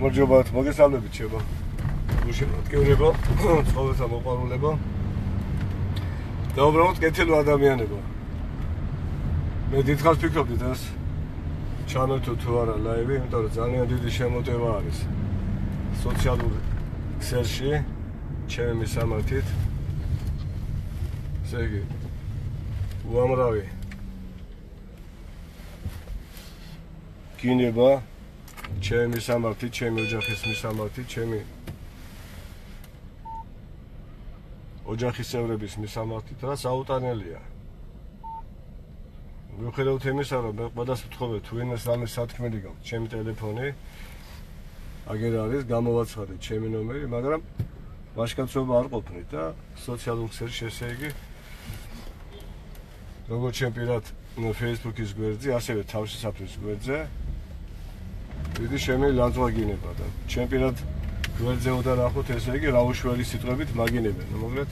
გამარჯობა, მოგესალმებით ჩემო. გუშინათკივრებო, ცხოვრებასა მოყვარულებო. და უბრალოდ კეთილ ადამიანებო. მე დიდხანს ფიქრობდი ეს ჩამეთო თუ არა ლაივი, იმიტომ რომ ძალიან დიდი შემოტევა არის სოციალურ ქსელში, ჩემი მისამართით. ესე იგი, უამრავი გინება ჩემი მისამართით, ჩემი ოჯახის მისამართით, ჩემი ოჯახის წევრების მისამართით, რა საუტანელია. მიუხედავად იმისა, რომ მე ყველას ვთხოვე, თუ ვინმეს რამე სათქმელი გაქვს, ჩემი ტელეფონი აგერ არის, გამოვაცხადეთ ჩემი ნომერი, მაგრამ ვაჟკაცობა არ ყოფნით და სოციალურ ქსელში, ესე იგი, როგორც ჩემ პირად Facebook-ის გვერდზე, ასევე თავშესაფრის გვერდზე დიდი შემი ლანძღვაგინება და ჩემ პირად გვერდზე უნდა ნახოთ, ესე იგი, რა უშველი სიტყვებით მაგინებენ, მოკლედ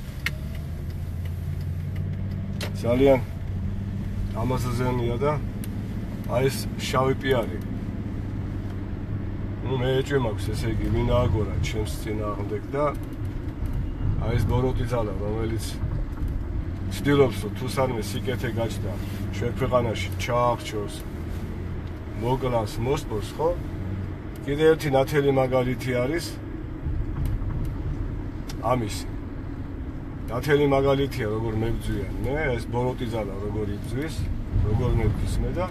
ძალიან ამასაზენია და აი ეს შავი პიარი. მე ეჭვი მაქვს, ესე იგი, ვინ ააგორა ჩემს წინააღმდეგ და აი ეს ბოროტი ძალა, რომელიც ცდილობს, რომ თუ სანმე სიკეთე გაჩნდა ჩვენ ქვეყანაში ჩააღწევს, მოკლას, მოსპოს, ხო? კიდე ერთი ნათელი მაგალითი არის ამისი. ნათელი მაგალითია, როგორ მებძვიან მე, ეს ბოროტი ძალა როგორ იბძვის, როგორ მებძვის მე და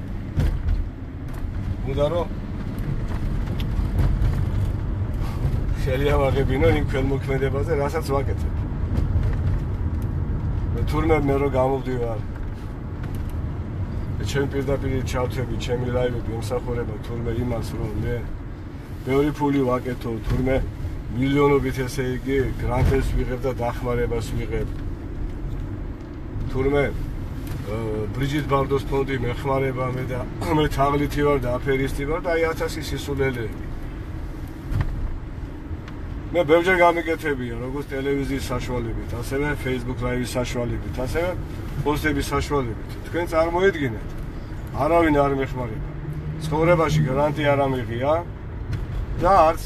უნდა რომ შელიავაღებინო იმ ქველმოქმედებაზე, რასაც ვაკეთებ. თურმე მე რო გამოვდივარ ჩემი პირდაპირ ჩავთვები, ჩემი ლაივები ემსახურება თურმე იმას, რომ მე ბევრი ფული ვაკეთო, თურმე მილიონობით, ესე იგი, გრანტებს ვიღებ და დახმარებას ვიღებ. თურმე ბრიჯიტ ბარდოს ფონდი მეხმარება მე და მე თაღლითი ვარ და აფერისტი ვარ და აი 1000 სისულელეები. მე ბევრჯერ გამიკეთებია, როგორც ტელევიზიის საშუალებით, ასევე Facebook Live-ის საშუალებით, ასევე პოსტების საშუალებით. თქვენ წარმოედგინეთ, არავინ არ მეხმარება. ცხოვრებაში გრანტი არ ამიღია და არც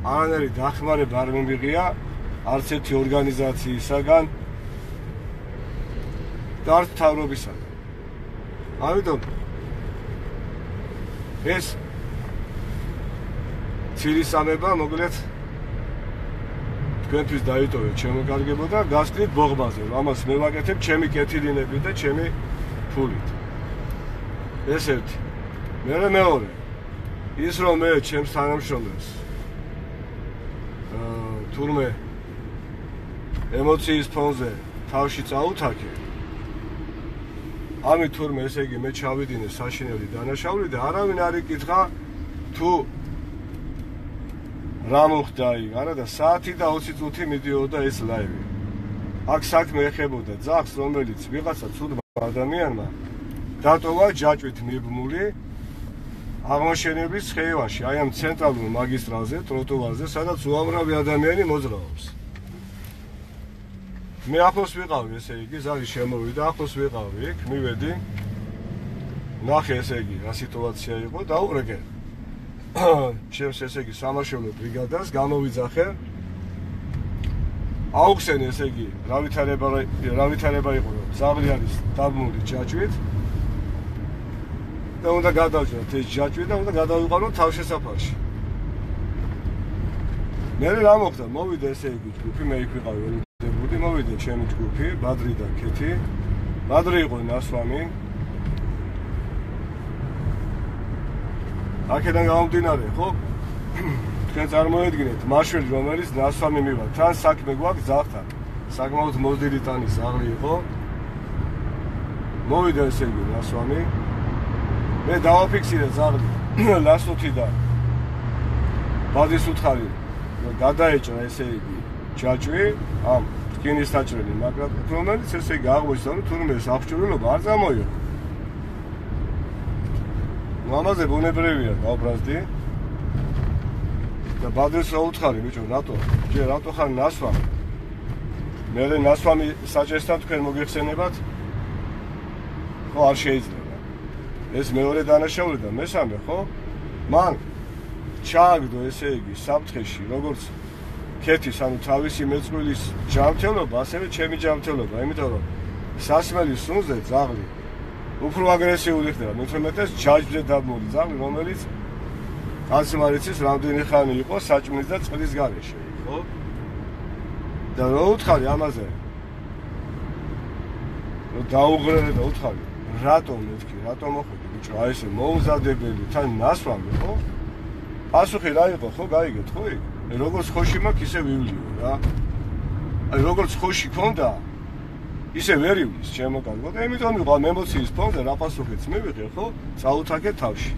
არანაირი დახმარება არ მიმიღია არც ერთი ორგანიზაციისაგან და არც მთავრობისაგან. ამიტომ ეს ცირისამება, მოკლედ თქვენთვის დაიტოვეთ შემოგარგებო და გასკრით ბოღბაზე, ამას მე ვაკეთებ ჩემი კეთილინებით და ჩემი ფულით. ეს ერთი. მეორე, ის რომ მე ჩემს თანამშრომლებს თურმე ემოციის ფონზე თავში წაუთაქე, ამით თურმე, ესე იგი, მე ჩავიდინე საშინელი დანაშაული და არავინ არ იკითხა თუ რა მოხდა იქ, არა და საათი და 20 წუთი მიდიოდა ეს ლაივი. აქ საქმე ეხებოდა ძაღლს, რომელიც ვიღაცა ცუდმა ადამიანმა დატოვა ჯაჭვით მიბმული აღმოჩენების ხეივაში, აი ამ ცენტრალურ მაგისტრალზე, ტროტუარზე, სადაც უამრავი ადამიანი მოძრაობს. მე ახლოს ვიყავი, ესე იგი, ზარი შემოვიდა, ახლოს ვიყავი იქ, მივედი, ნახე, ესე იგი, რა სიტუაცია იყო, დაურეკე ჩემს, ესე იგი, სამაშველო ბრიგადას, გამოვიძახე, აუხსენე, ესე იგი, რა ვითარება იყო, ძაღლი არის დაბმული ჯაჭვით და უნდა გადავჭრათ ეს ჯაჭვი და უნდა გადავიყვანოთ თავშესაფარში. მე რა მოხდა? მოვიდა, ესე იგი, ჯგუფი, მე იქ ვიყავი ველოდებული, მოვიდა ჩემი ჯგუფი, ბადრი და ქეთი. ბადრი იყო ნასვამი. აქედან გამომდინარე, ხო? თქვენ წარმოედგინეთ, მაშველი, რომელიც ნასვამი მივა, თან საქმე გვაქვს ძაღლთან. საკმაოდ მოზრდილი ტანის ძაღლი იყო. მოვიდა, ესე იგი, ნასვამი. მე დავაფიქსირე ძაღლი ლასუთი და ბადის უთხარი გადაეჭრა, ესე იგი, ჯაჭვი ამ რკინის საჭრელი მაგრატით, რომელიც, ესე იგი, აღმოჩნდა, რომ თურმე ეს აღჭურვილობა არ წამოიღო. ამაზე ბუნებრივია გავბრაზდი და ბადეს უთხარი, ბიჭო, რატო ხარ ნასვამი? მე ნასვამი საჭესთან თქვენ მოგეხსენებათ? ხო, არ შეიძლება. ეს მეორე დანაშაული და მესამე, ხო? მან ჩააგდო ესე იგი საფრთხეში როგორც ქეთის ანუ თავისი მეწყვილის ჯანმრთელობა, ასევე ჩემი ჯანმრთელობა, იმიტომ რომ სასმელის სუნზე ძაღლი უფრო აგრესიული ხდება, მეტწილად ჯაჭვზე დაბმული ძაღლი, რომელიც გასმარიცის რამდენი ხანი იყო საჭმლის და წყლის გარეშე, ხო? და რო უთხარი ამაზე რო დაუღრე და უთხარი რატომ მეთქი, რატომ მოხვედი ბიჭო, აი ესე მოუმზადებელი თან ნასვამი, ხო? პასუხი რა იყო, ხო, გაიგეთ, ხო? როგორც ხოში მაქვს, ისე ვივლიო რა. აი როგორც ხოში ქონდა, ისე ვერ ივლის, ჩემო კარგო. და იმიტომ ვიყავ ემოციის ფონზე რა პასუხიც მივიღე, ხო? წაუთაქე თავში.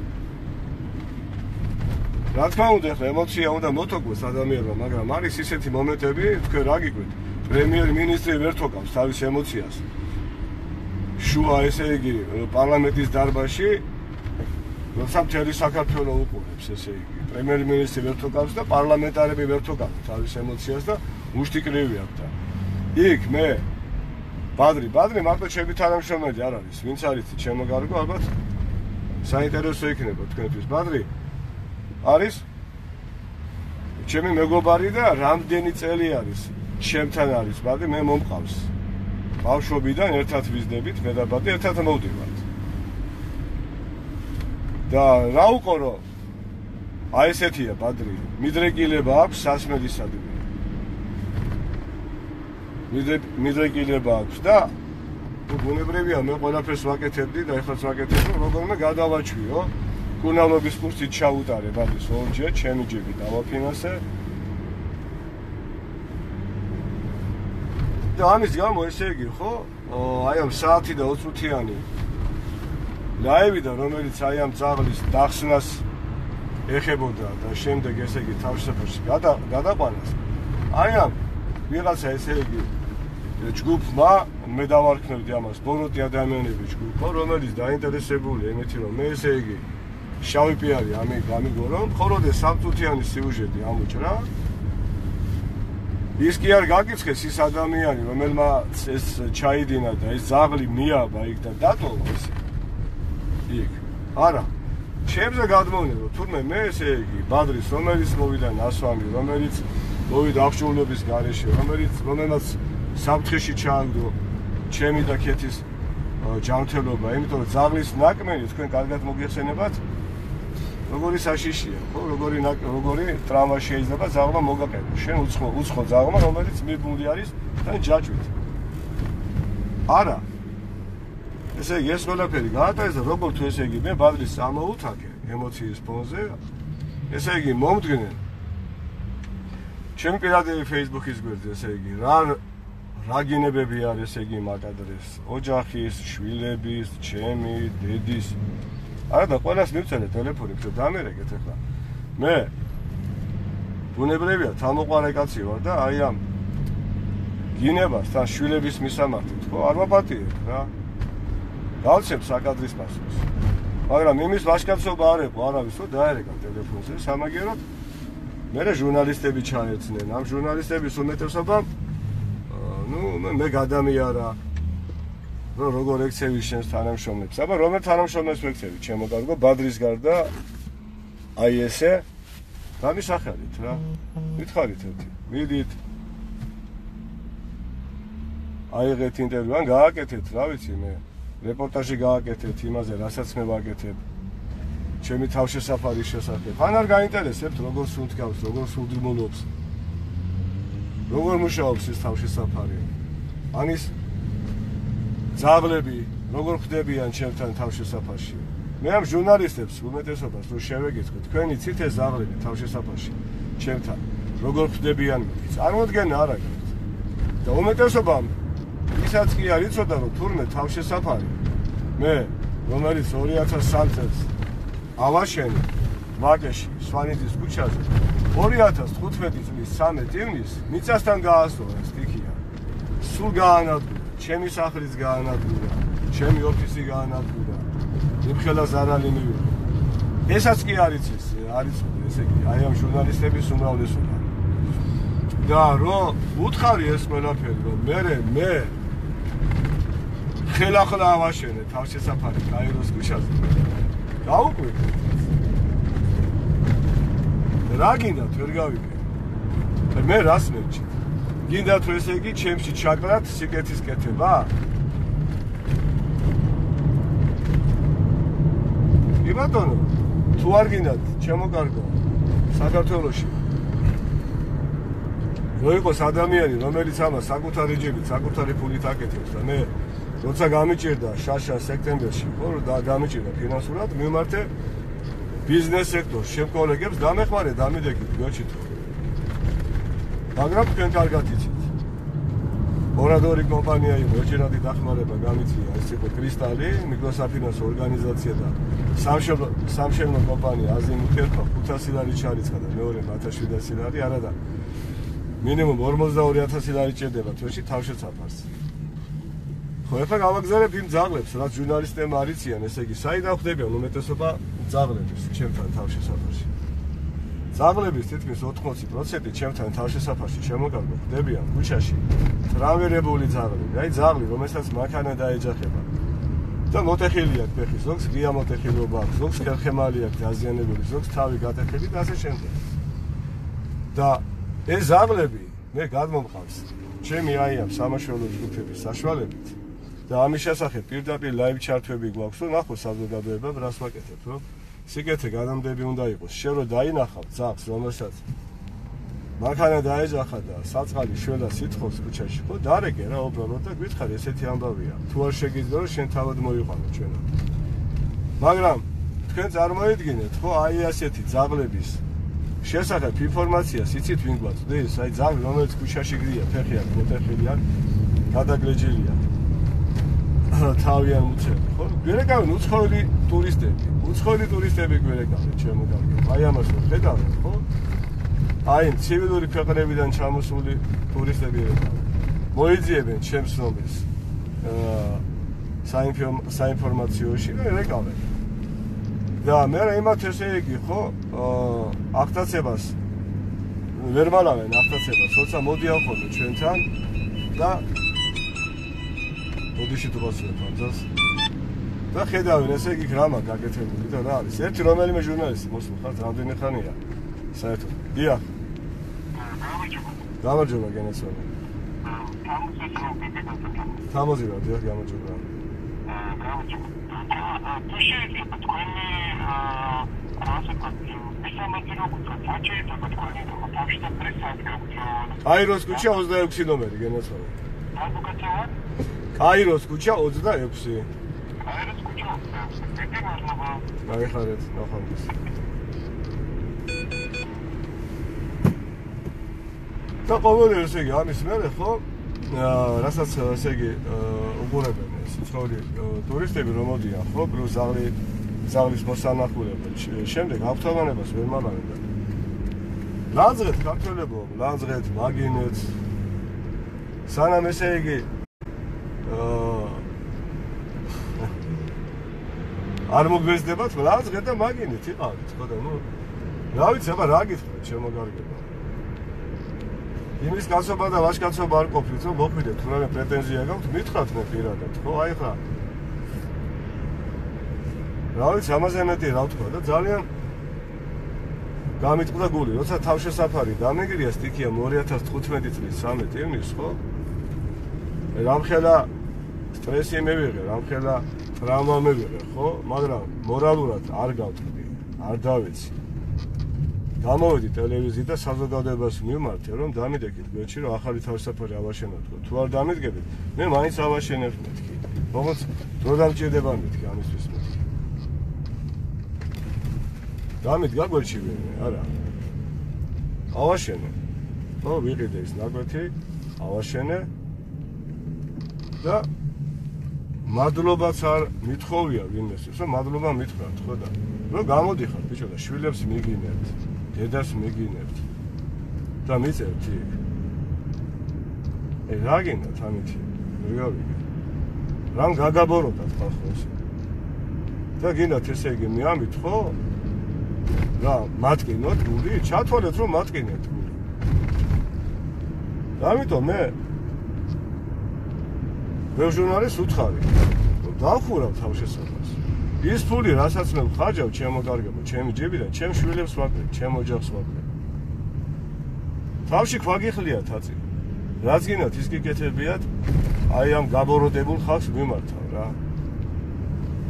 რა თქმა უნდა, ახლა ემოცია უნდა მოტოკვეს ადამიანმა, მაგრამ არის ისეთი მომენტები, თქვენ რა გიგვით, პრემიერ-მინისტრი ვერ თოკავს თავის ემოციას. შუა ესე იგი პარლამენტის დარბაზში როცა მთელი საქართველო უყურებს ესე იგი პრემიერ-მინისტრი ვერ თოკავს და პარლამენტარები ვერ თოკავენ თავის ემოციას და უშტიკრივი აქვს და იქ მე ბადრი მარტო ჩემი თანამშრომელი არ არის ვინც არის ჩემო კარგო ალბათ საინტერესო იქნება თქვენთვის ბადრი არის ჩემი მეგობარი და რამდენი წელი არის ჩემთან არის ბადრი მე მომყავს ბავშვობიდან ერთად ვიზდებით მე და ბადრი ერთად მოვდივართ და რა უყურო აი ესეთია ბადრი მიდრეკილება აქვს სასმელისადმი მიდრეკილება აქვს და ბუნებრივია მე ყველაფერს ვაკეთებდი და ეხლაც ვაკეთებ როგორმე გადავაჩვიო კუნალობის კურსით ჩაუტარე ბადრის ორჯერ ჩემი ჯიბი დავაფინანსე და ამის გამო ესე იგი ხო აი ამ საათი და 20 წუთიანი ლაივიდან რომელიც აი ამ ძაღლის დახსნას ეხებოდა და შემდეგ ესე იგი თავშესაფარში გადაყვანას აი ამ ვიღაცა ესე იგი ჯგუფმა მე დავარქმევდი ამას ბოროტი ადამიანები ჯგუფმა რომელიც დაინტერესებულია იმით რომ მე ესე იგი შავი პიარი გამიგო რომ მხოლოდ სამწუთიანი სიუჟეტი ამოჭრა ის კი არ გაკიცხეს ის ადამიანი რომელმაც ეს ჩაიდინა და ეს ძაღლი მიაბა იქ და დატოვა ესე იქ არა ჩემზე გადმოვიდა თურმე მე ესე იგი ბადრის რომელიც მოვიდა ნასვამი რომელიც მოვიდა აღჭურვილობის გარეშე რომელმაც საფრთხეში ჩააგდო ჩემი და ქეთის ჯანმრთელობა იმიტომ რომ ძაღლის ნაკმენი თქვენ კარგად მოგიხსენებათ როგორი საშიშია ხო როგორი ტრავმა შეიძლება ძაღლმა მოგაყენოს შენ უცხო ძაღლმა რომელიც მიბული არის თან ჯაჭვით არა ესე იგი ეს ყველაფერი გაატარეს როგორ თუ ესე იგი მე ბადრის ამოუთაქე ემოციის ფონზე ესე იგი მომდგნენ ჩემი პირადული Facebook-ის გვერდზე ესე იგი რა გინებები არის ესე იგი მაკადრეს ოჯახის, შვილების, ჩემი, დედის არა და ყველას მივწერე ტელეფონი რომ დამერეკეთ ახლა მე ბუნებრივია თამოყარე კაცი ვარ და აი ამ გინებას თან შვილების მისამართით ხო არ ვაპატიებ რა გავცემ საკადრის პასუხს მაგრამ იმის ვაჟკაცობა არ იყო არავის რომ დაერეკა ტელეფონზე სამაგიეროდ მე ჟურნალისტები ჩაერცნენ ამ ჟურნალისტების უმეტესობამ მე გადამიარა რომ როგორ ექცევი შენს თანამშრომლებს აბა რომელ თანამშრომლებს ვექცევი ჩემო კარგო ბადრის გარდა აი ესე დამისახელით რა მითხარით ერთი მიდით აიღეთ ინტერვიუ ან გააკეთეთ რა ვიცი მე რეპორტაჟი გააკეთეთ იმაზე რასაც მე ვაკეთებ ჩემი თავშესაფარის შესახებ ან არ გაინტერესებთ როგორ სუნთქავს როგორ სულდიმოლობს როგორ მუშაობს ეს თავშესაფარი ან ის ძაღლები როგორ ხდებიან ჩემთან თავშესაფარში მე ამ ჟურნალისტებს უმეტესობას რო შევეკითხე თქვენი ცით ეს ძაღლები თავშესაფარში ჩემთან როგორ ხდებიან წარმოდგენა არ აქვს და უმეტესობამ ისაც კი არ იცოდა რომ თურმე თავშესაფარი მე რომელიც 2003 წელს ავაშენი ვაკეში სვანიძის ქუჩაზე 2015 წლის 13 ივნისს მიწასთან გაასწორა სტიქია სულ გაანადგურა ჩემი სახლის გაანადგურა ჩემი ოფისი გაანადგურა იმხელა ზარალი მივიღო ესაც კი არ იცის ესე იგი აი ამ ჟურნალისტების უმრავლესობა და რომ უთხარი ეს ყველაფერი რომ მე ხელახლა ავაშენე თავშესაფარი კაიროს ქუჩაზე გაუკვირდი რა გინდათ ვერ გავიგე. მე რას მერჩი? გინდათ რომ ესე იგი ჩემში ჩაკრათ სიკეთის კეთება? კი ბატონო, თუ არ გინდათ ჩემო კარგო საქართველოში რო იყოს ადამიანი, რომელიც ამას საკუთარი ჯებით, საკუთარი ფულით აკეთებს და მე როცა გამიჭირდა შაშა სექტემბერში, ხო, გამიჭირდა ფინანსურად, მიმართე ბიზნეს სექტორს, ჩემ კოლეგებს დამეხმარე, დამიდეკით, გოჩით. მაგრამ თქვენ კარგად იცით. ორადორი კომპანია იყო, ერთჯერადი დახმარება გამიწია, ეს იყო კრისტალი, მიკროსაფინანსო ორგანიზაცია და სამშენებლო კომპანია აზიმუთი ერთხა 500 ლარი ჩარიცხა და მეორე 1700 ლარი, არა და მინიმუმ 42000 ლარი ჭირდება თვეში თავშესაფარს. ხო, ეხლა გავაგზავნებ იმ ძაღლებს, რაც ჟურნალისტებმა არიციან, ესე იგი, საიდან ხდებიან უმეტესობა ძაღლების ჩემთან თავშესაფარში. ძაღლების თითქმის 80% ჩემთან თავშესაფარში შემოგარგო ხდებიან ქუჩაში ტრამვირებული ძაღლები, აი ძაღლი, რომელსაც მანქანა დაეჯახება. და მოტეხილი აქვს ფეხი, ზოგს ღია მოტეხილობა აქვს, ზოგს ხერხემალი აქვს დაზიანებული, ზოგს თავი გატეხილი და ასე შემდეგ. და ეს ძაღლები მე გადმომყავს ჩემი აი ამ სამაშველო ჯგუფების საშუალებით და ამის შესახებ პირდაპირ ლაივ ჩარტვები გვაქვს, რომ ნახო საზოგადოება რას ვაკეთებ, რომ სიკეთე განამდები უნდა იყოს, შენ რო დაინახავ ძაღლს, რომელსაც მანქანა დაეჯახა და საწყალი შველა სიტყვის ქუჩაში, ხო, დარეგე რა უბრალოდ და გითხარი, ესეთი ამბავია. თუ არ შეგიძლია რომ შენ თავად მოიყვანო ჩვენო. მაგრამ თქვენ წარმოიდგინეთ, ხო, აი ასეთი ძაღლების შესახებ ინფორმაციას იცით ვინ გვაწვდის? აი ძაღლი, რომელიც ქუჩაში გდია, ფეხი აქვს, მოტეხილი აქვს, გადაგლეჯილია. თავიან უცებ, ხო? გვერეკავენ უცხოელი ტურისტები გვერეკავენ ჩემო კარგო. აი ამას რომ ხედავთ, ხო? აი ცივილური ქვეყნებიდან ჩამოსული ტურისტები ერეკავენ. მოიძიებენ ჩემს ნომერს საინფორმაციოში და ერეკავენ. და მე იმათ ესე იგი, ხო, აღტაცებას ვერ მალავენ აღტაცებას, როცა მოდიან ხოლმე ჩვენთან და ოდიში თვალსაჩინო ამძას და ხედავენ ესე იგი გრამა გაკეთებული და რა არის ერთი რომელიმე ჟურნალისტი მოსულ ხართ რამდენი ხანია საერთოდ დიახ გამარჯობა გენესონი თამოზი რა დიახ გამარჯობა კაიროს ქუჩა 26 ნომერი გენესონი კაიროს ქუჩა 26 კაიროს ქუჩა 26 გაიხარეთ ნახავთ და ყოველი ესე იგი ამის მერე ხო რასაც ესე იგი უყურებენ ეს ცხოვრი ტურისტები რომ მოდიან ხო ზაღლის მოსანახულებლად შემდეგ ავტომანებას ვერ მალავენ და ლანძღეთ ქართველებო ლანძღეთ მაგინეთ სანამ ესე იგი არ მოგვეძდებათ ლანძღეთ და მაგინეთ იყავით ხო და ნუ რა ვიცი აბა რა გითხრათ შემოგარგება იმის გასობა და ვაჟკაცობა არ ყოფილით რომ მოგვიდეთ თუ რა პრეტენზია გაქვთ მითხრათ მე პირადად ხო აი ხა რა ვიცი ამაზე მეტი რა ვთქვა და ძალიან გამიტყდა გული როცა თავშესაფარი დამეგრია სტიქია 2015 წლის 13 ივნისს ხო რამხელა სტრესი მივიღე რამხელა ტრაუმა მივიღე ხო მაგრამ მორალურად არ გავწვდი არ დავიცი გამოვედი ტელევიზიით და საზოგადოებას მივმართე რომ დამიდეკით გვერდში რომ ახალი თავშესაფარი ავაშენოთ თუ არ დამიდგებით მე მაინც ავაშენებ მეთქი როგორც დრო დამჭირდება მეთქი ამისთვის მეთქი დამიდგა გვერდში ვინმე არა ავაშენე ხო ვიყიდე ის ნაკვეთი ავაშენე და მადლობაც არ მithხოვია ვინმესთვის რომ მადლობა მითხრათ ხო და რომ გამოდიხარ ბიჭო და შვილებს მიგინებთ დედას მიგინებთ და მიწევთ იქ რა გინდათ ამითი რიავიგე რამ გაგაბოროდათ ხალხს და გინდათ ესე იგი მე ამით ხო რა მატკინოთ გული ჩათვალეთ რომ მატკინეთ გული ამიტომ მე ჟურნალისტს უთხარი რომ დავხურავ თავშესაფარს ის ფული, რასაც მე ვხარჯავ, ჩემო კარგებო, ჩემი ჯებიდან, ჩემ შვილებს ვაკრებ, ჩემ ოჯახს ვაკრებ. თავში ქვაგიხლიათ აწი. რაც გინდათ ის გიკეთებიათ, აი ამ გაბოროტებულ ხალხს მიმართავ რა.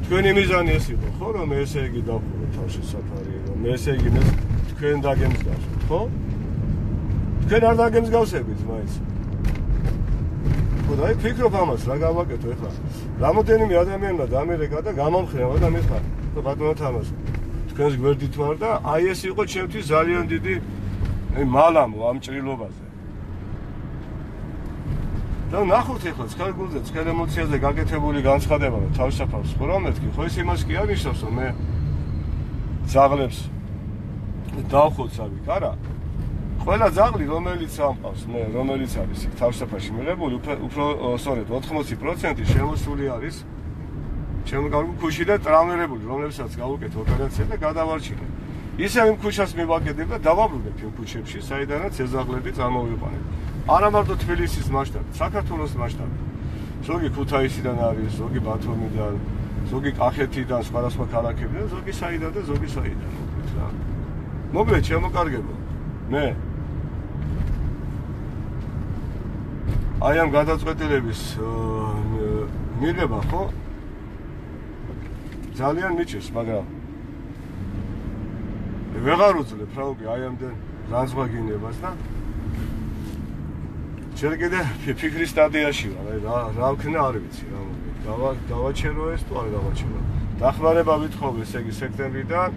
თქვენი მიზანი ეს იყო, ხო, რომ ესე იგი დავხურო თავში საფარი, რომ ესე იგი მე თქვენ დაგემსგავსოთ, ხო? თქვენ არ დაგემსგავსებით მაინც. ხო, და აი ფიქრობ ამას, რა გავაკეთო ეხლა. რამოდენიმე ადამიანმა დამერეკა და გამომხრევა და მითხარ, ხო, ბატონო თამაზ. თქვენს გვერდით ვარ და აი ეს იყო ჩემთვის ძალიან დიდი მალამო ამ ჭრილობაზე. და ნახოთ ეხლა ცხელგულზე, ცხელ ემოციაზე გაკეთებული განცხადება და თავშაფარს ხო რომ მეთქი, ხო ეს იმას კი არ ნიშნავს, რომ მე ძაღლებს დავხოთ საბიკ, არა. ყველა ძაღლი, რომელიც ამყავს, მე, რომელიც არის იქ თავშაფარში მიღებული, უფრო სწორედ 80% შემოსული არის ჩემო კარგო ქუში და ტრავმირებული, რომლებსაც გავუკეთ ოპერაცია და გადავარჩინე. ისე იმ ქუჩას მივაკეთებ და დავაბრუნებ იმ ქუჩებში, საიდანაც ეს ძაღლები წარმოვიყვანებ. არა მარტო თბილისის მასშტაბით, საქართველოს მასშტაბით. ზოგი ქუთაისიდან არის, ზოგი ბათუმიდან, ზოგი კახეთიდან, სხვადასხვა ქალაქებიდან, ზოგი საიდან და ზოგი საიდან. მოგლეთ შემოკარგებო. მე აი ამ გადაწყვეტილების მიღება ხო? ძალიან მიჩეს, მაგრამ ვეღარ უძლებ რა უკვე აი ამდენ განზღვაგინებას და შენ კიდე ფიქრის სტადიაში ვარ, აი რა ვქნა არ ვიცი რა მოგე. დავაჩერო ეს თუ არ დავაჩერო. დახმარება ვითხოვ ესე იგი სექტემბრიდან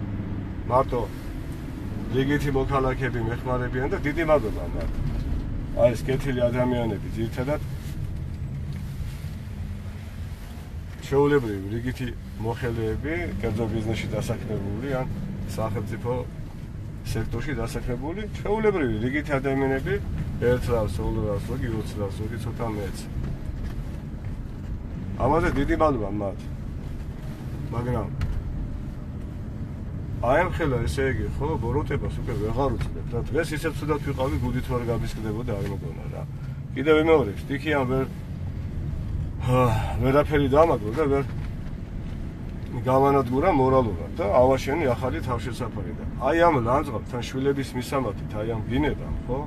მარტო რიგითი მოქალაქეები მეხმარებიან და დიდი მადლობა მათ. აი ეს კეთილი ადამიანები ძირითადად შეულებრივი რიგითი მოხელეები, კერძო ბიზნესში დასაქმებული ან სახელმწიფო სექტორში დასაქმებული, შეულებრივი რიგითი ადამიანები ერთ რავს, ორ რავს, ზოგი 20 რავს, ზოგი ცოტა მეც. ამაზე დიდი მადლობა მათ. მაგრამ აი ამ ხელა ესე იგი ხო, ბოროტებას უკვე ვეღარ უწევთ და დღეს ისეთ ცუდად ვიყავი, გუდით ვერ გამისკდებოდა არ მოგონა რა. კიდევ ვიმეორებ, სტიქიან ვერაფერი დამაგრო და ვერ გამანადგურა მორალურად და ავაშენი ახალი თავშესაფარი და აი ამ ლანძღავთან შვილების მისამართით, აი ამ გინებამ, ხო?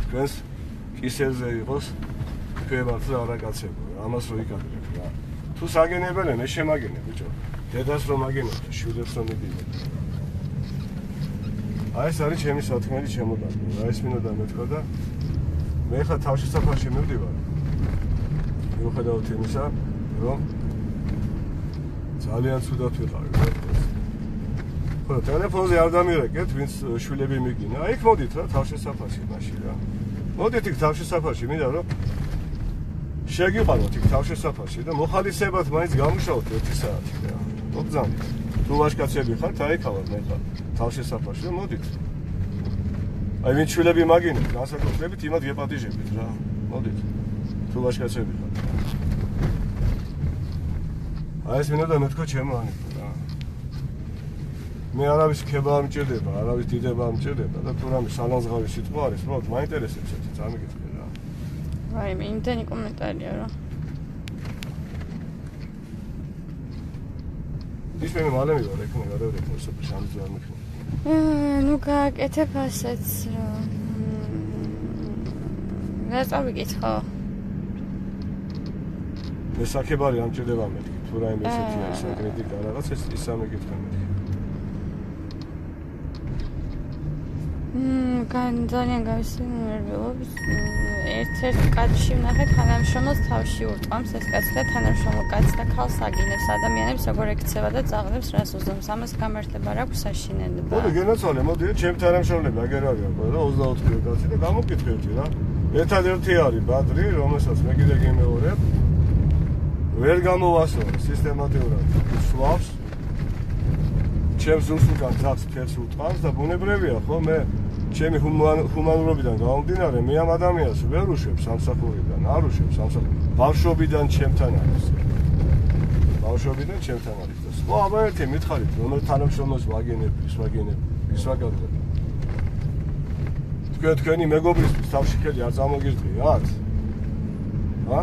თქვენს კისერზე იყოს ქვევაც და არაკაცებო, ამას რო იკადრებ რა. თუ საგენებელე მე შემაგენებ ბიჭო. დედას რომ აგენებ და შვილებს რომ მიდიებ. აი ეს არის ჩემი სათქმელი შემოდარგო. რა ეს მინდა მეთქვა და მე ხა თავშესაფარში მივდივარ. მიუხედავად იმისა, რომ ძალიან ცუდად ვიყავი. ხო, ტელეფონზე არ დამირეკეთ, ვინც შვილები მიგინა. აი იქ მოდით რა თავშესაფარში მაშინ რა. მოდით იქ თავშესაფარში, მინდა რომ შეგიყვანოთ იქ თავშესაფარში და მოხალისებად მაინც გამუშაოთ 1 საათი რა. მოგზავნით. თუ ვაჟკაცები ხართ, აიქავად მე ხარ თავშესაფარში, მოდით. აი ვინც შვილები მაგინეთ, განსაკუთრებით იმად გეპატიჟებით რა. მოდით. თუ ვაჟკაცები ხართ. აი ეს მინდა მეთქვა ჩემო ანიკო რა. მე არავის ქება არ მჭირდება, არავის დიდება არ მჭირდება და თუ რამე სალანძღავი სიტყვა არის, მოკლედ მაინტერესებს ეს წამიკითხე რა. აი მე იმდენი კომენტარია რა. ის მე მალე მივარ ეკნა გადავდეთ მოსოფში ამის არ მიხნე. ნუ გააკეთებ ასეც რა. რა წავიკითხო? მე საკებარი არ მჭირდება მეთქი. თუ რაიმე ესეთი არის საკრიტიკა რაღაც ეს ისამე კითხე მეთქი. ძალიან გავისმენელობ. ერთ-ერთ კაცში ვნახე თანამშრომელს თავში ურტყამს ეს კაცი და თანამშრომელ კაცს და ქალს აგინებს ადამიანებს როგორ ექცევა და ძაღლებს რას უზომს. ამას გამართლება რა აქვს საშინელება. მოდი გენაცვალე, მოდი ჩემ თანამშრომლები აგერ არიან ყველა 24 კაცი და გამოკითხეთ რა. ერთადერთი არის ბადრი, რომელსაც მე კიდე გიმეორებ. ვერ გამოვასწორო სისტემატურად სვავს. ჩემს უსულკან ძაღლს ფერს უტყავს და ბუნებრივია ხო მე ჩემი ჰუმანურობიდან გამომდინარე მე ამ ადამიანს ვერ უშვებ სამსახურიდან, არ უშვებ სამსახურიდან. ბავშვობიდან ჩემთან არის. ბავშვობიდან ჩემთან არის და სხვა აბა მითხარით რომელ თანამშრომელს ვაგენებ, ის ვაგადებ. თქვენი მეგობრისთვის თავში ხელი არ წამოგირდღიათ? ჰა?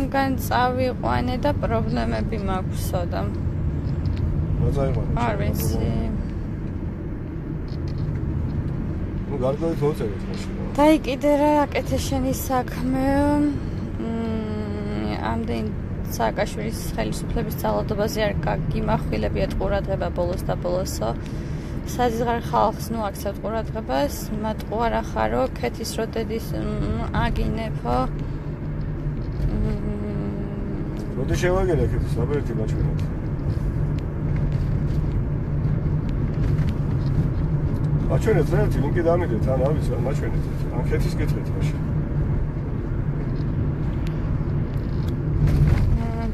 სამგან წავიყვანე და პრობლემები მაქვსო და რა წაიყვანე? არ ვიცი. ნუ გარკვევით მოწერეთ მაშინ. და კიდე რა აკეთე შენი საქმე? ამდენ სააკაშვილის ხელისუფლების ძალადობაზე არ გიმახვილებიათ ყურადღება ბოლოს და ბოლოსო. საზღარ ხალხს ნუ აქცევთ ყურადღებას, მათყუ არ ახარო, ქეთის რო დედის აგინეფო. როდი შევაგერე ქეთის აბერტი მაჩვენეთ. მაჩვენეთ რა ერთი ლინკი დამიდეთ, ან რა ვიცი, მაჩვენეთ. ან ქეთის გეთხრით მაშინ.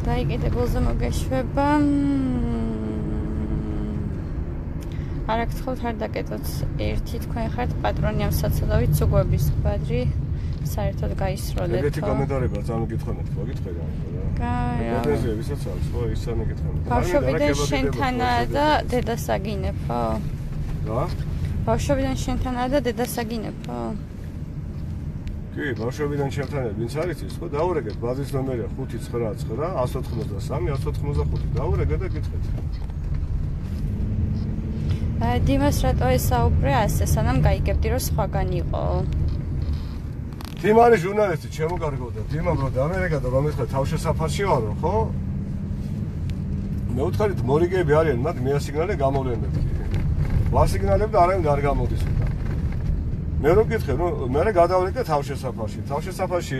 დაიკიდებულზე მოგეშვება. არ აქცხოვთ არ დაკეტოთ ერთი თქვენ ხართ პატრონი ამ საცალავით სუგვების ხვადრი საერთოდ გაისროლეთ. ეგეთი კომენტარება ძალიან გითხონეთ, მოგიტყვი რა. კაი. ეგრევე ვისაც აქვს, ხო, ის ძალიან გითხონეთ. ბავშვობიდან შენთანაა და დედას აგინებო? რა? ბავშვობიდან შენთანაა და დედას აგინებო? კი, ბავშვობიდან ჩემთან ვინც არის ის, ხო, დაურეგეთ ბაზის ნომერია 599 193 195 დაურეგეთ და გითხეთ. დიმას რატო ესაუბრე ასე, სანამ გაიგებდი რომ სხვაგან იყო? დიმა არის ჟურნალისტი, ჩემო კარგო და დიმამ რო დამერეგა და რომ ეხლა თავშესაფარში ვარო, ხო? მე ვთხარით მორიგეები არიან, მათ მეასიგნალე გამოვლენდეთ კი. ვასიგნალებ და არავინ არ გამოდის და. მე რო გითხე, ნუ მე გადავრეკე თავშესაფარში. თავშესაფარში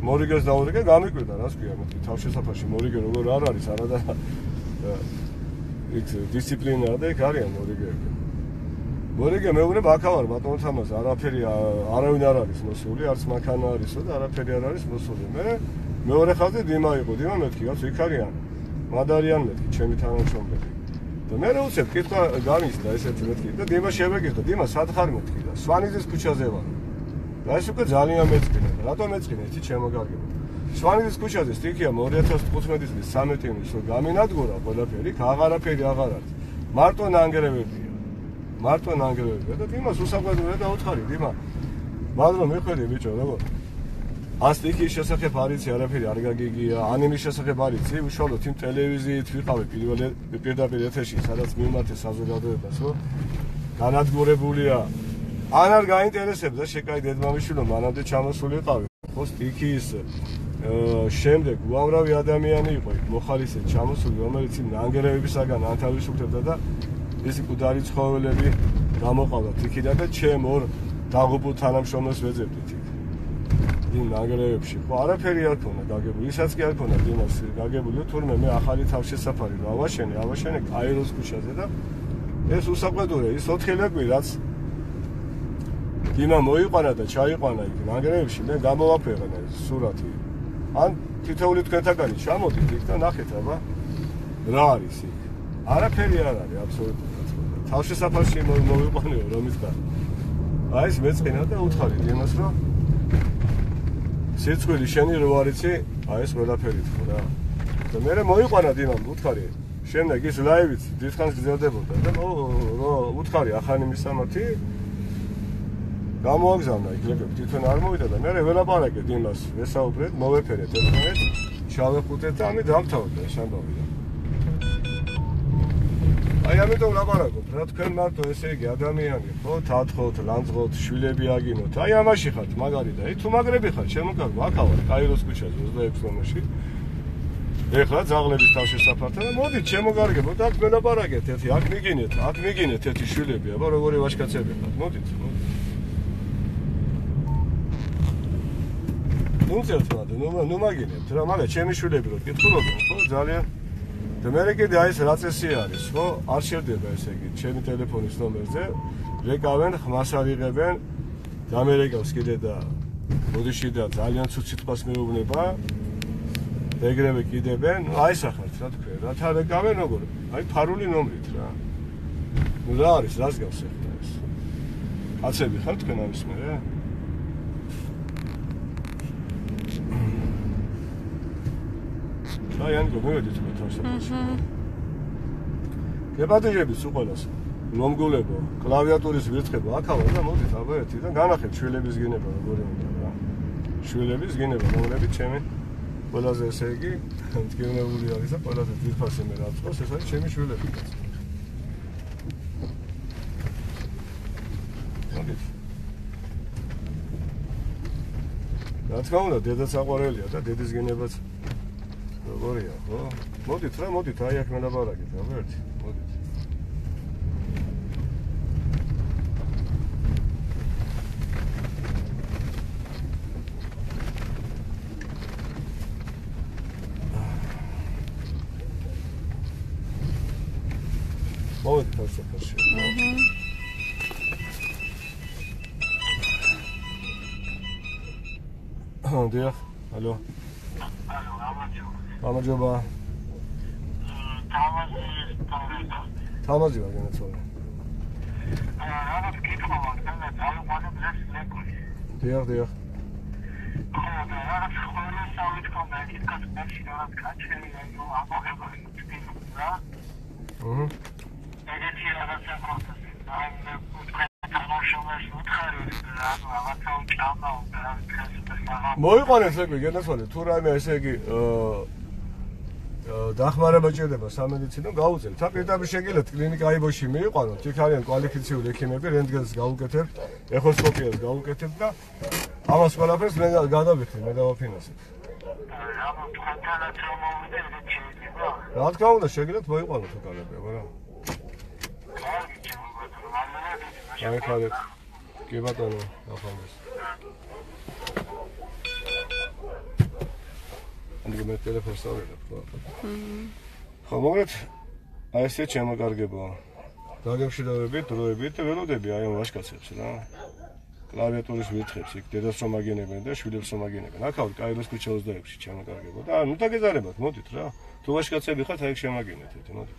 მორიგეს დაურეკე, გამიკვირდა, რას ქვია, მეთქი თავშესაფარში მორიგე როგორ არ არის, არა და იქ დისციპლინაა და იქ არიან მორიგეები. მორიგე მეუბნებ აქავარ ბატონო თამაზ, არაფერი არავინ არ არის მოსული, არც მანქანა არისო და არაფერი არ არის მოსული. მე მეორე ხაზი დიმა იყო, დიმა მეთქი, რაც იქ არიან. მადარიან მეთქი, ჩემი თანამშრომლები. და მე რა უცებ, კითხვა გამისდა ესეთი მეთქი და დიმა შევეკითხა, დიმა სად ხარ მეთქი და სვანიძის ქუჩაზე ვარ. და ეს უკვე ძალიან მეწყინა. რატომ მეწყინა იცი ჩემო კარგებო? სვანიძის ქუჩაზე სტიქია 2015 წლის 13 ივნისს გამინადგურა ყველაფერი, აღარაფერი აღარ არის. მარტო ნანგრევებია. მარტო ნანგრევებია და დიმას უსაყვარლია და უთხარი, დიმა. მაგრამ მიხვედი ბიჭო, როგორ? ან სტიქიის შესახებ არიცი, არაფერი არ გაგიგია, ანიმის შესახებ არიცი, უშუალოდ იმ ტელევიზიით ვიყავი პირდაპირ ეთერში, სადაც მიმართე საზოგადოებას, ხო? განადგურებულია. ან არ გაინტერესებდა შეკაი დედმამიშვილო, მანამდე ჩამოსულიყავი, ხო, სტიქიის შემდეგ უამრავი ადამიანი იყო იქ მოხალისედ ჩამოსული, რომელიც იმ ნანგრევებისაგან ანთავისუფლებდა და ის მკვდარი ცხოველები გამოყავდათ იქიდან და ჩემ ორ დაღუპულ თანამშრომელს ვეძებდით იქ. იმ ნანგრევებში ხო არაფერი არ ქონა გაგებული, ისაც კი არ ქონა დიმას გაგებული, თურმე მე ახალი თავშესაფარი რა ავაშენე კაიროს ქუჩაზე და ეს უსაყვედურია, ის ოთხილები რაც დიმა მოიყვანა და ჩაიყვანა იქ ნანგრევებში, მე გამოვაფერე სურათი. ან თითოეული თქვენთაგანი ჩამოდით იქ და ნახეთ აბა რა არის იქ. არაფერი არ არის აბსოლუტურად. თავშესაფარში მოვიყვანეო რომ ის და აი ეს მეწყინა და უთხარი დიმას რომ სიცხვილი შენი რო არიცი, აი ეს ყველაფერი თქო რა. და მე მოიყვანა დიმამ უთხარი. შემდეგ ის ლაივით დიდხანს გრძელდებოდა და უთხარი ახალი მისამართი გამოაგზავნა იქნებ თვითონ არ მოვიდა და მე ველაპარაკე დიმას ვესაუბრეთ მოვეფერეთ ერთმანეთს ჩავეხუტეთ და ამით დამთავრდა ეს ამბავი და აი ამიტომ ლაპარაკობ რა თქვენ მარტო ესე იგი ადამიანი ხო თათხოთ ლანძღოთ შვილები აგინოთ აი ამაში ხართ მაგარი და თუ მაგრები ხართ ჩემო კარგო აქავარ კაიროს ქუჩაზე 26 ნომერში ეხლა ძაღლების თავშესაფართან და მოდით ჩემო კარგებო და აქ ველაპარაკეთ ერთი აქ მიგინეთ ერთი შვილები აბა როგორი ვაჟკაცები ხართ მოდით ნუ მაგინებთ რა, მაგრამ ჩემი შვილები რო კითხულობენ, ხო, ძალიან და მე კიდე აი ეს რა წესი არის, ხო, არ შევდება ესე იგი, ჩემი ტელეფონის ნომერზე, რეკავენ, ხმას ავიღებენ, დამერეკავს კიდე და ბოდიში და ძალიან ცუდ სიტყვას მეუბნება, ეგრევე კიდებენ, აი სახართ, რა თქვენ, რათა რეკავენ როგორ, აი ფარული ნომრით რა. ნუ რა არის, რას გავს ახლა ეს? აცები ხარ თქვენ ამის მერე? აი ან გოგოედით მე თავშესაფარში. გეპატიჟები სულ ყველას. მომგულებო, კლავიატურის ვირთხება აქავა და მოდით აბა ერთიდან განახეთ შვილების გინება როგორი უნდა რა. შვილების გინება, რომლებიც ჩემი ყველაზე ესე იგი მტკივნეული არის და ყველაზე ძვირფასი მე რაც ყავს, ეს არის ჩემი შვილები. მოდით. რა თქმა უნდა, დედაც აყვარელია და დედის გენებაც როგორია, ხო? მოდით რა, მოდით, აი აქ მელაპარაკეთ, ღმერთი, მოდით. მოდით ასოფაში. დიახ, ალო. გამარჯობა. თამაზი ვარ განაცვალე. რაღაც კითხვა მაქვს, და წავიყვანებ ლეკვი. დიახ. რაღაც ხოლმე სავითქონდა, იქაც მაშინ რაღაც კაჩელი აიო ამოღება იქნება. ეგეთი რაღაცა პროცესი. ამ თანაშრომებს უთხარი რაღაცა უჭამა მოიყვანეს ლეკვი განაცვალე, თუ რაიმე ესე იგი დახმარება ჭირდება სამედიცინო გაუწევთ. და პირდაპირ შეგიძლიათ კლინიკა აიბოში მიიყვანოთ. იქ არიან კვალიფიციური ექიმები, რენტგენს გაუკეთებთ, ეხოსკოპიას გაუკეთებთ და ამას ყველაფერს მე გადავიხდი, მე დავაფინანსებ. რა თქმა უნდა, შეგიძლიათ მოიყვანოთ უკანები, მაგრამ აი ხარეთ. კი ბატონო, ახალგაზრდა. ამიტომ მე ტელეფონს ავიღებ ხო? ხო, მოგეთ აი ესე შემოგარგებო. დაგემშვიდობებით, დროებით და ველოდები აი ამ ვაშკაცებს რა. კლავიატურის ვირთხებს იქ დედას რომ აგენებენ და შვილებს რომ აგენებენ. აქავთ კაიროს ქუჩა 26-ში შემოგარგებო და ნუ დაგეზარებათ, მოდით რა. თუ ვაშკაცები ხართ, აი შემაგინეთ ერთი, მოდით.